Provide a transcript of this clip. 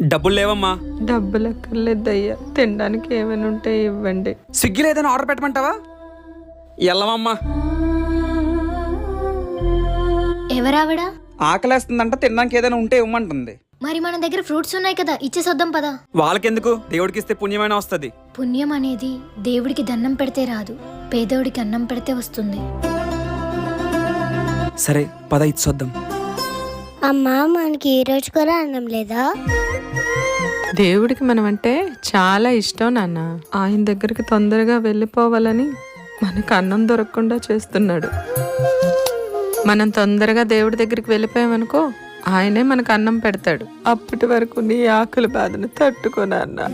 డబ్బులు లేవమ్మా. డబ్బులు ఎక్కర్లేదయ్యా, తినడానికి ఏమైనా ఉంటే ఇవ్వండి. స్విగ్గీలో ఏదైనా ఆర్డర్ పెట్టమంటావా? వెళ్ళమమ్మా. ఎవరావిడ? ఆకలేస్తుందంట, తినడానికి ఏదైనా ఉంటే ఇవ్వమంటుంది. మరి మన దగ్గర ఫ్రూట్స్ ఉన్నాయి కదా, ఇచ్చేసొద్దాం పదా. వాళ్ళకెందుకు, దేవుడికి ఇస్తే పుణ్యమైన వస్తుంది. పుణ్యం అనేది దేవుడికి దండం పెడితే రాదు, పేదోడికి అన్నం పెడితే వస్తుంది. సరే పద ఇచ్చొద్దాం. అమ్మా, మనకి ఈ రోజు కూడా అన్నం లేదా? దేవుడికి మనం అంటే చాలా ఇష్టం నాన్న. ఆయన దగ్గరికి తొందరగా వెళ్ళిపోవాలని మనకు అన్నం దొరకకుండా చేస్తున్నాడు. మనం తొందరగా దేవుడి దగ్గరికి వెళ్ళిపోయామనుకో, ఆయనే మనకు అన్నం పెడతాడు. అప్పటి వరకు నీ ఆకలి బాధను తట్టుకోనన్నా.